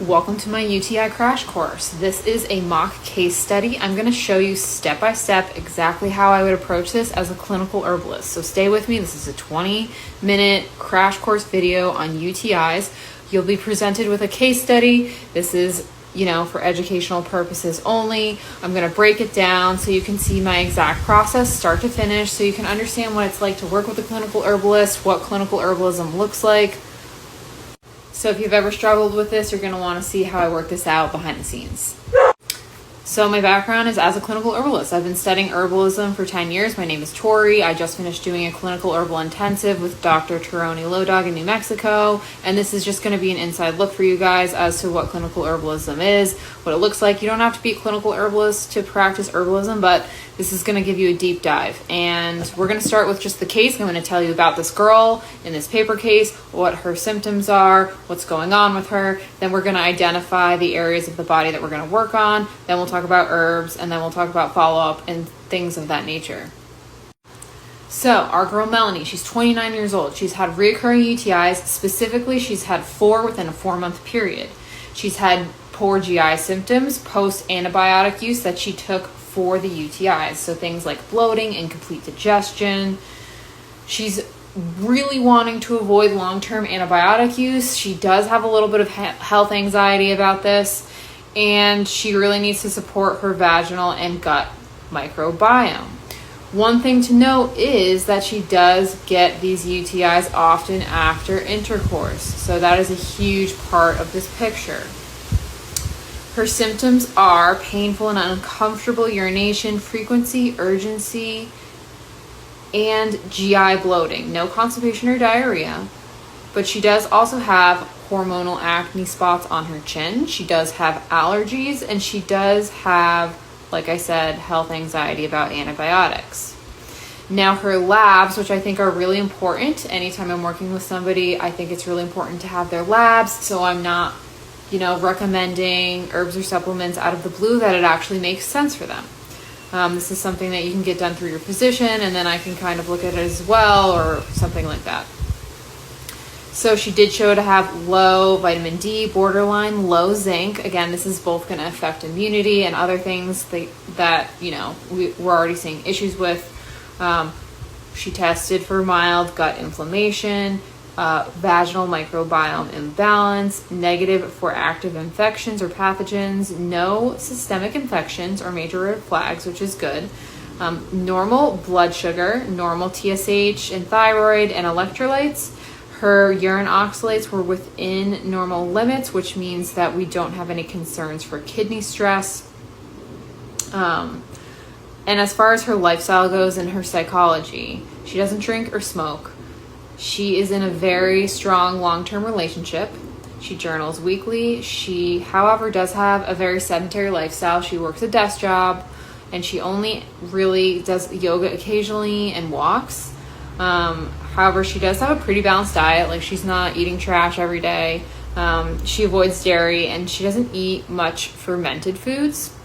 welcome to my UTI crash course. This is a mock case study. I'm going to show you step by step exactly how I would approach this as a clinical herbalist. So stay with me. This is a 20-minute crash course video on UTIs. You'll be presented with a case study. This is, for educational purposes only. I'm going to break it down so you can see my exact process start to finish, so you can understand what it's like to work with a clinical herbalist, what clinical herbalism looks like. So if you've ever struggled with this, you're going to want to see how I work this out behind the scenes. So my background is as a clinical herbalist. I've been studying herbalism for 10 years. My name is Tori. I just finished doing a clinical herbal intensive with Dr. Taroni Lodog in New Mexico. And this is just going to be an inside look for you guys as to what clinical herbalism is, what it looks like. You don't have to be a clinical herbalist to practice herbalism, but this is going to give you a deep dive. And we're going to start with just the case. I'm going to tell you about this girl in this paper case, what her symptoms are, what's going on with her. Then we're going to identify the areas of the body that we're going to work on. Then we'll talk about herbs, and then we'll talk about follow-up and things of that nature. So our girl Melanie, she's 29 years old. She's had recurring UTIs. Specifically, she's had 4 within a 4-month period. She's had poor GI symptoms post-antibiotic use that she took for the UTIs. So things like bloating, incomplete digestion. She's really wanting to avoid long-term antibiotic use. She does have a little bit of health anxiety about this, and she really needs to support her vaginal and gut microbiome. One thing to note is that she does get these UTIs often after intercourse. So that is a huge part of this picture. Her symptoms are painful and uncomfortable urination, frequency, urgency, and GI bloating. No constipation or diarrhea, but she does also have hormonal acne spots on her chin. She does have allergies, and she does have, like I said, health anxiety about antibiotics. Now her labs, which I think are really important. Anytime I'm working with somebody, I think it's really important to have their labs, so I'm not recommending herbs or supplements out of the blue, that it actually makes sense for them. This is something that you can get done through your physician, and then I can kind of look at it as well, or something like that. So she did show to have low vitamin D, borderline low zinc. Again, this is both going to affect immunity and other things that we're already seeing issues with. She tested for mild gut inflammation, vaginal microbiome imbalance, negative for active infections or pathogens, no systemic infections or major red flags, which is good. Normal blood sugar, normal TSH and thyroid and electrolytes. Her urine oxalates were within normal limits, which means that we don't have any concerns for kidney stress. And as far as her lifestyle goes and her psychology, she doesn't drink or smoke. She is in a very strong long-term relationship. She journals weekly. She, however, does have a very sedentary lifestyle. She works a desk job, and she only really does yoga occasionally and walks. However, she does have a pretty balanced diet. Like, she's not eating trash every day. She avoids dairy, and she doesn't eat much fermented foods.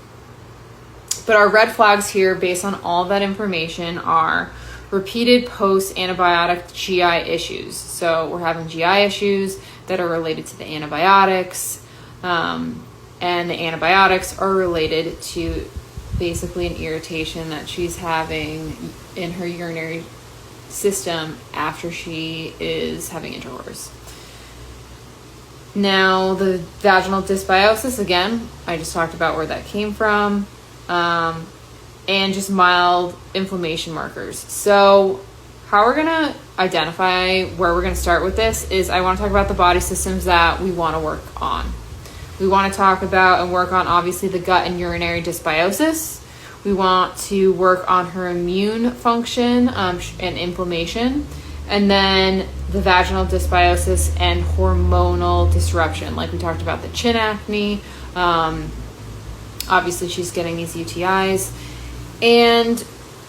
But our red flags here, based on all that information, are repeated post-antibiotic GI issues. So we're having GI issues that are related to the antibiotics, and the antibiotics are related to basically an irritation that she's having in her urinary system after she is having intercourse. Now, the vaginal dysbiosis, again, I just talked about where that came from, and just mild inflammation markers. So how we're going to identify where we're going to start with this is I want to talk about the body systems that we want to work on. We want to talk about and work on, obviously, the gut and urinary dysbiosis. We want to work on her immune function and inflammation, and then the vaginal dysbiosis and hormonal disruption. Like we talked about the chin acne. Obviously, she's getting these UTIs. And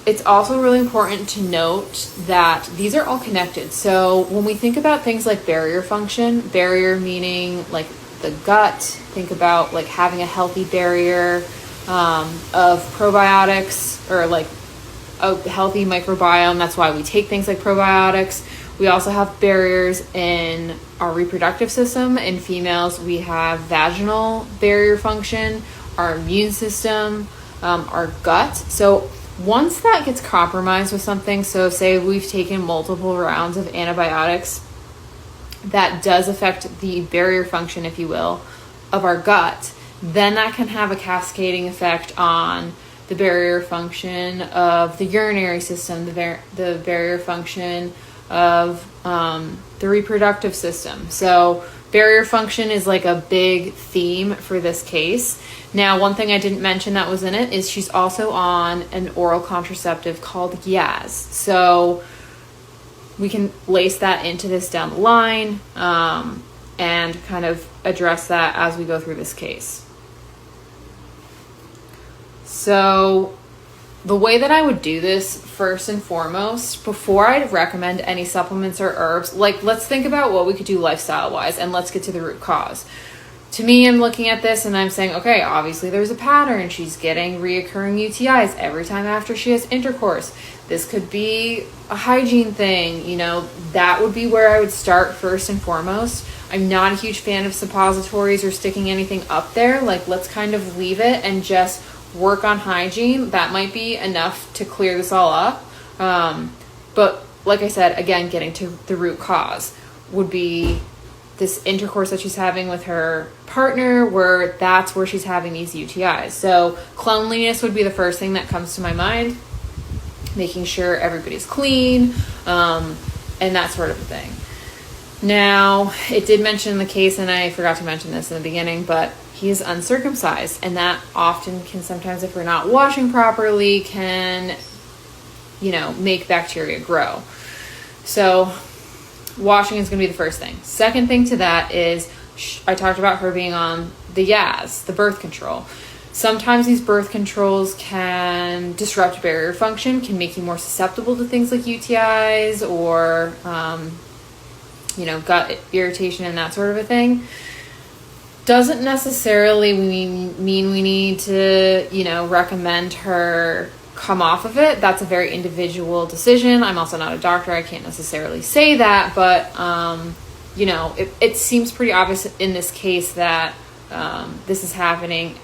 it's also really important to note that these are all connected. So when we think about things like barrier function, barrier meaning like the gut, think about like having a healthy barrier of probiotics, or like a healthy microbiome. That's why we take things like probiotics. We also have barriers in our reproductive system. In females, we have vaginal barrier function, our immune system, our gut. So once that gets compromised with something, so say we've taken multiple rounds of antibiotics, that does affect the barrier function, if you will, of our gut, then that can have a cascading effect on the barrier function of the urinary system, the barrier function of the reproductive system. So barrier function is like a big theme for this case. Now, one thing I didn't mention that was in it is she's also on an oral contraceptive called Yaz. So we can lace that into this down the line and kind of address that as we go through this case. So the way that I would do this, first and foremost, before I recommend any supplements or herbs, like let's think about what we could do lifestyle-wise and let's get to the root cause. To me, I'm looking at this and I'm saying, okay, obviously there's a pattern. She's getting reoccurring UTIs every time after she has intercourse. This could be a hygiene thing, you know, that would be where I would start first and foremost. I'm not a huge fan of suppositories or sticking anything up there. Like, let's kind of leave it and just work on hygiene. That might be enough to clear this all up. But like I said, again, getting to the root cause would be this intercourse that she's having with her partner, where that's where she's having these UTIs. So cleanliness would be the first thing that comes to my mind, making sure everybody's clean, and that sort of a thing. Now, it did mention in the case, and I forgot to mention this in the beginning, but he is uncircumcised, and that often can sometimes, if we're not washing properly, can, you know, make bacteria grow. So washing is going to be the first thing. Second thing to that is, I talked about her being on the Yaz, the birth control. Sometimes these birth controls can disrupt barrier function, can make you more susceptible to things like UTIs or, you know, gut irritation and that sort of a thing. Doesn't necessarily mean we need to, you know, recommend her come off of it. That's a very individual decision. I'm also not a doctor. I can't necessarily say that, but, you know, it seems pretty obvious in this case that this is happening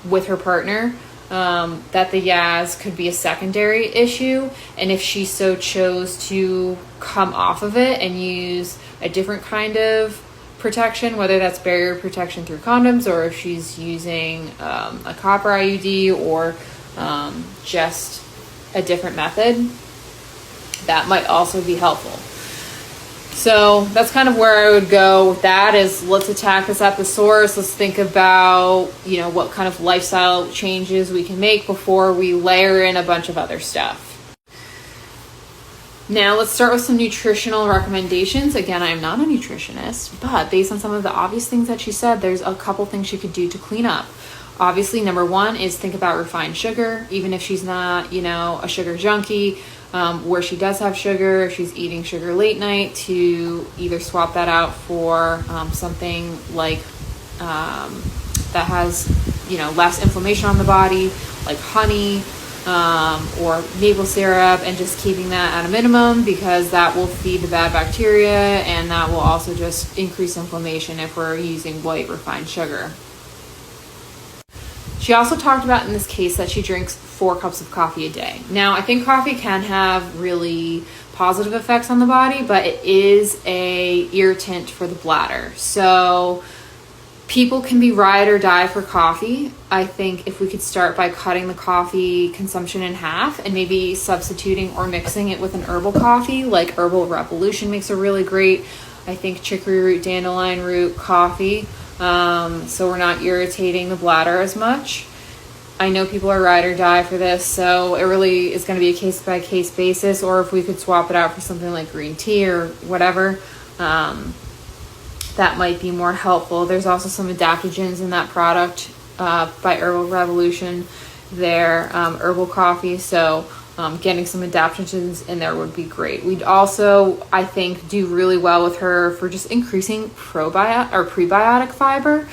with her partner, that the Yaz could be a secondary issue. And if she so chose to come off of it and use a different kind of protection, whether that's barrier protection through condoms, or if she's using a copper IUD or just a different method, that might also be helpful. So that's kind of where I would go with that, is let's attack this at the source. Let's think about, you know, what kind of lifestyle changes we can make before we layer in a bunch of other stuff. Now let's start with some nutritional recommendations. Again, I'm not a nutritionist, but based on some of the obvious things that she said, there's a couple things she could do to clean up. Obviously, number one is think about refined sugar, even if she's not, you know, a sugar junkie. Where she does have sugar, if she's eating sugar late night, to either swap that out for something like that has, you know, less inflammation on the body, like honey or maple syrup, and just keeping that at a minimum, because that will feed the bad bacteria and that will also just increase inflammation if we're using white refined sugar. She also talked about in this case that she drinks 4 cups of coffee a day. Now, I think coffee can have really positive effects on the body, but it is a irritant for the bladder. So people can be ride or die for coffee. I think if we could start by cutting the coffee consumption in half and maybe substituting or mixing it with an herbal coffee, like Herbal Revolution makes a really great, I think, chicory root, dandelion root coffee. So we're not irritating the bladder as much. I know people are ride or die for this, so it really is going to be a case by case basis, or if we could swap it out for something like green tea or whatever, that might be more helpful. There's also some adaptogens in that product by Herbal Revolution, their herbal coffee, so getting some adaptogens in there would be great. We'd also, I think, do really well with her for just increasing prebiotic fiber.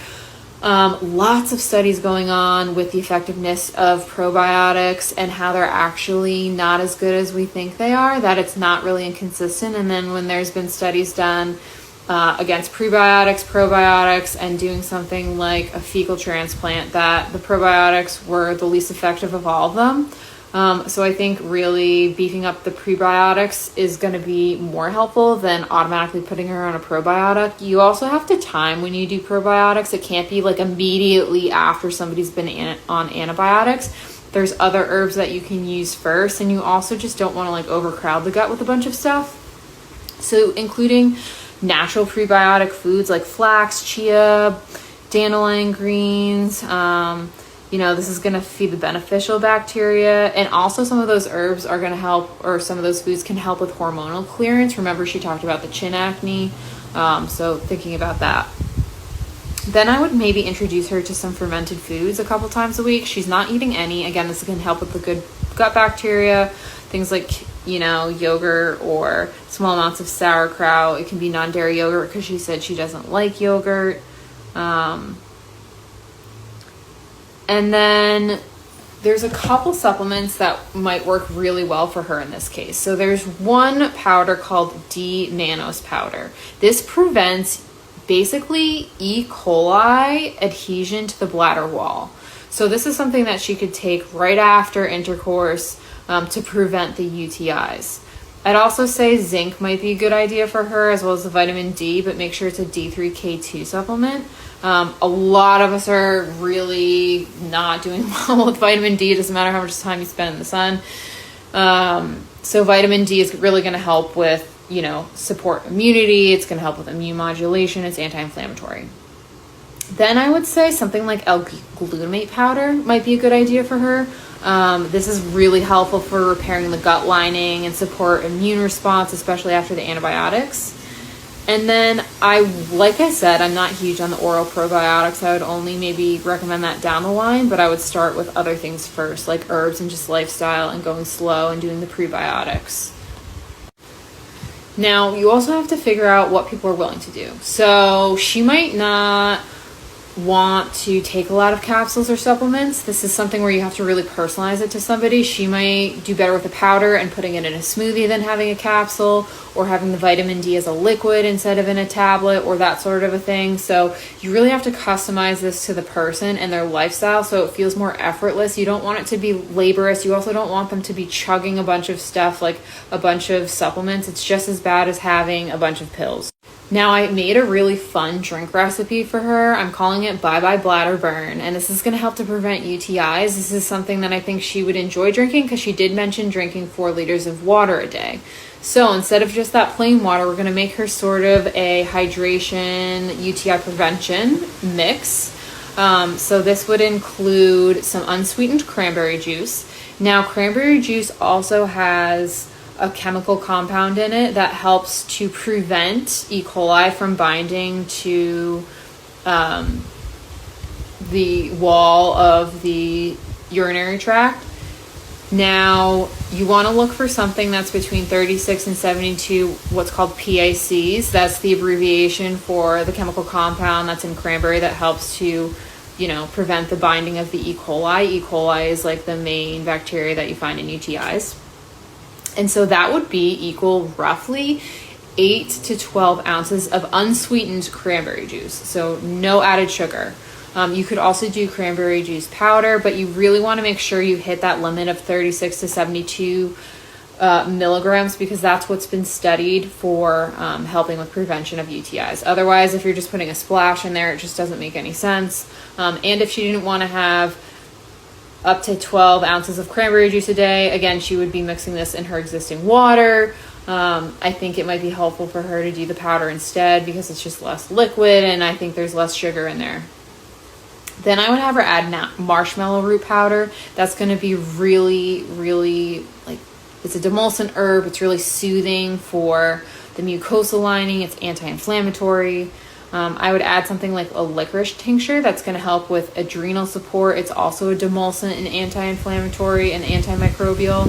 Lots of studies going on with the effectiveness of probiotics and how they're actually not as good as we think they are, that it's not really inconsistent. And then when there's been studies done against prebiotics, probiotics, and doing something like a fecal transplant, that the probiotics were the least effective of all of them. So I think really beefing up the prebiotics is going to be more helpful than automatically putting her on a probiotic. You also have to time when you do probiotics. It can't be like immediately after somebody's been on antibiotics. There's other herbs that you can use first, and you also just don't want to like overcrowd the gut with a bunch of stuff. So including natural prebiotic foods like flax, chia, dandelion greens, this is going to feed the beneficial bacteria. And also some of those herbs are going to help, or some of those foods can help with hormonal clearance. Remember, she talked about the chin acne. So thinking about that. Then I would maybe introduce her to some fermented foods a couple times a week. She's not eating any. Again, this can help with the good gut bacteria. Things like, yogurt or small amounts of sauerkraut. It can be non-dairy yogurt because she said she doesn't like yogurt. And then there's a couple supplements that might work really well for her in this case. So there's one powder called D-mannose powder. This prevents basically E. coli adhesion to the bladder wall. So this is something that she could take right after intercourse to prevent the UTIs. I'd also say zinc might be a good idea for her, as well as the vitamin D, but make sure it's a D3K2 supplement. A lot of us are really not doing well with vitamin D. It doesn't matter how much time you spend in the sun. So vitamin D is really going to help with, support immunity. It's going to help with immune modulation. It's anti-inflammatory. Then I would say something like L-glutamate powder might be a good idea for her. This is really helpful for repairing the gut lining and support immune response, especially after the antibiotics. And then like I said, I'm not huge on the oral probiotics. I would only maybe recommend that down the line, but I would start with other things first, like herbs and just lifestyle, and going slow and doing the prebiotics. Now, you also have to figure out what people are willing to do. So she might not want to take a lot of capsules or supplements. This is something where you have to really personalize it to somebody. She might do better with a powder and putting it in a smoothie than having a capsule, or having the vitamin D as a liquid instead of in a tablet, or that sort of a thing. So you really have to customize this to the person and their lifestyle so it feels more effortless. You don't want it to be laborious. You also don't want them to be chugging a bunch of stuff, like a bunch of supplements. It's just as bad as having a bunch of pills. Now, I made a really fun drink recipe for her. I'm calling it Bye Bye Bladder Burn, and this is going to help to prevent UTIs. This is something that I think she would enjoy drinking, because she did mention drinking 4 liters of water a day. So instead of just that plain water, we're going to make her sort of a hydration UTI prevention mix. So this would include some unsweetened cranberry juice. Now, cranberry juice also has a chemical compound in it that helps to prevent E. coli from binding to the wall of the urinary tract. Now, you want to look for something that's between 36 and 72, what's called PACs. That's the abbreviation for the chemical compound that's in cranberry that helps to, prevent the binding of the E. coli. E. coli is like the main bacteria that you find in UTIs. And so that would be equal roughly 8 to 12 ounces of unsweetened cranberry juice. So no added sugar. You could also do cranberry juice powder, but you really want to make sure you hit that limit of 36 to 72 milligrams, because that's what's been studied for helping with prevention of UTIs. Otherwise, if you're just putting a splash in there, it just doesn't make any sense. And if she didn't want to have up to 12 ounces of cranberry juice a day, again, she would be mixing this in her existing water. I think it might be helpful for her to do the powder instead, because it's just less liquid, and I think there's less sugar in there. Then I would have her add marshmallow root powder. That's going to be really, really, it's a demulcent herb. It's really soothing for the mucosal lining. It's anti-inflammatory. I would add something like a licorice tincture. That's going to help with adrenal support. It's also a demulcent and anti-inflammatory and antimicrobial.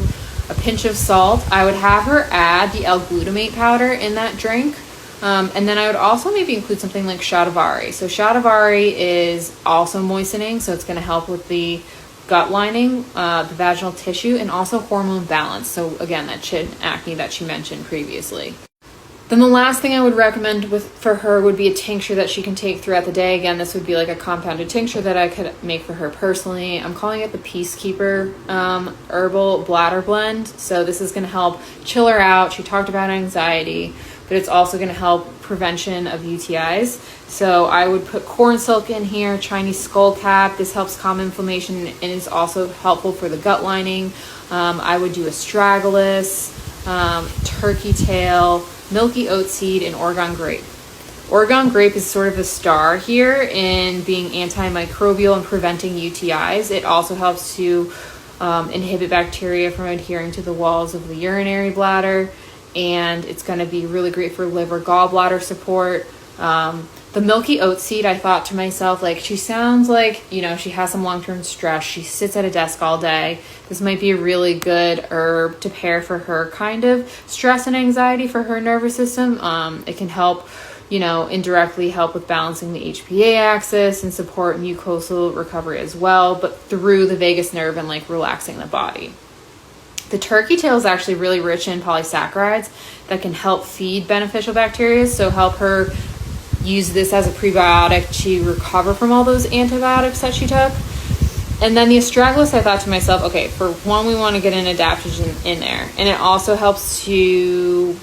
A pinch of salt. I would have her add the L-glutamate powder in that drink. And then I would also maybe include something like shatavari. So shatavari is also moistening, so it's going to help with the gut lining, the vaginal tissue, and also hormone balance. So again, that chin acne that she mentioned previously. Then the last thing I would recommend for her would be a tincture that she can take throughout the day. Again, this would be like a compounded tincture that I could make for her personally. I'm calling it the Peacekeeper Herbal Bladder Blend. So this is going to help chill her out. She talked about anxiety, but it's also going to help prevention of UTIs. So I would put corn silk in here, Chinese skullcap. This helps calm inflammation and is also helpful for the gut lining. I would do astragalus, turkey tail, milky oat seed, and Oregon grape. Oregon grape is sort of a star here in being antimicrobial and preventing UTIs. It also helps to inhibit bacteria from adhering to the walls of the urinary bladder, and it's going to be really great for liver gallbladder support. The milky oat seed, I thought to myself, like, she sounds like, you know, she has some long-term stress. She sits at a desk all day. This might be a really good herb to pair for her kind of stress and anxiety for her nervous system. It can help, you know, indirectly help with balancing the HPA axis and support mucosal recovery as well, but through the vagus nerve and like relaxing the body. The turkey tail is actually really rich in polysaccharides that can help feed beneficial bacteria, so help her use this as a prebiotic to recover from all those antibiotics that she took. And then the astragalus, I thought to myself, okay, for one, we want to get an adaptogen in there, and it also helps to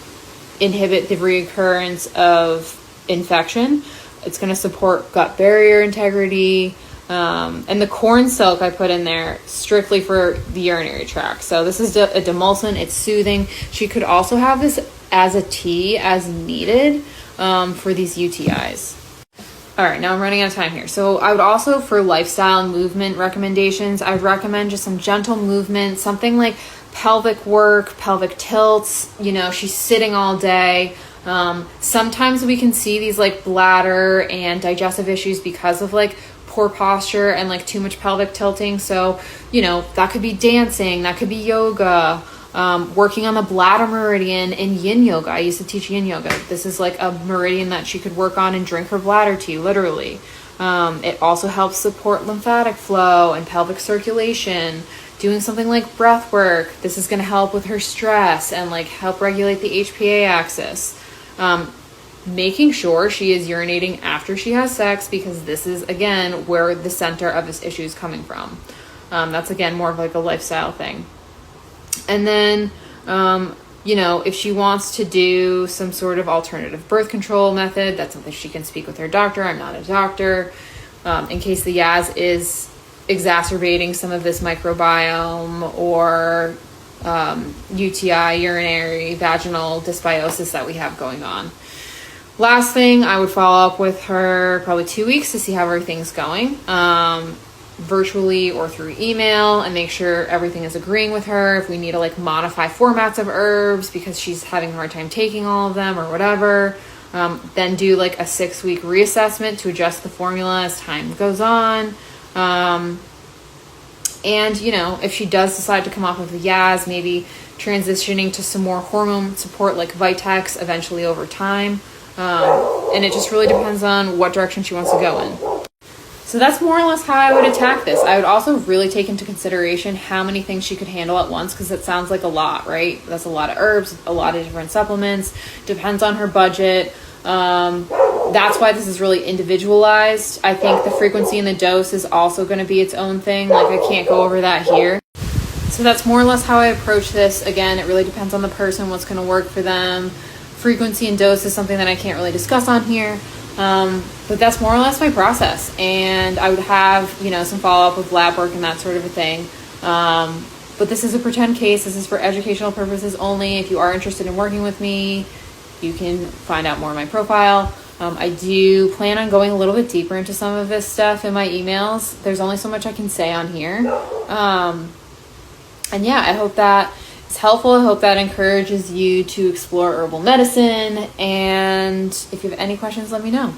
inhibit the recurrence of infection. It's going to support gut barrier integrity. And the corn silk I put in there strictly for the urinary tract. So this is a demulcent. It's soothing. She could also have this as a tea as needed for these UTIs. All right, now I'm running out of time here. So I would also, for lifestyle and movement recommendations, I'd recommend just some gentle movement, something like pelvic work, pelvic tilts. You know, she's sitting all day. Sometimes we can see these like bladder and digestive issues because of like poor posture and like too much pelvic tilting. So, you know, that could be dancing, that could be yoga, working on the bladder meridian in yin yoga. I used to teach yin yoga. This is like a meridian that she could work on and drink her bladder tea, literally. It also helps support lymphatic flow and pelvic circulation. Doing something like breath work, this is going to help with her stress and like help regulate the HPA axis. Making sure she is urinating after she has sex, because this is, again, where the center of this issue is coming from. That's, again, more of like a lifestyle thing. And then, you know, if she wants to do some sort of alternative birth control method, that's something she can speak with her doctor. I'm not a doctor. In case the Yaz is exacerbating some of this microbiome or UTI, urinary, vaginal dysbiosis that we have going on. Last thing, I would follow up with her probably 2 weeks to see how everything's going, virtually or through email, and make sure everything is agreeing with her. If we need to like modify formats of herbs because she's having a hard time taking all of them or whatever, then do like a 6-week reassessment to adjust the formula as time goes on. And, you know, if she does decide to come off of the Yaz, maybe transitioning to some more hormone support like Vitex eventually over time. And it just really depends on what direction she wants to go in. So that's more or less how I would attack this. I would also really take into consideration how many things she could handle at once, because it sounds like a lot, right? That's a lot of herbs, a lot of different supplements, depends on her budget. That's why this is really individualized. I think the frequency and the dose is also going to be its own thing. Like, I can't go over that here. So that's more or less how I approach this. Again, it really depends on the person, what's going to work for them. Frequency and dose is something that I can't really discuss on here. But that's more or less my process. And I would have, you know, some follow-up with lab work and that sort of a thing. But this is a pretend case. This is for educational purposes only. If you are interested in working with me, you can find out more on my profile. I do plan on going a little bit deeper into some of this stuff in my emails. There's only so much I can say on here. And yeah, I hope that it's helpful. I hope that encourages you to explore herbal medicine. And if you have any questions, let me know.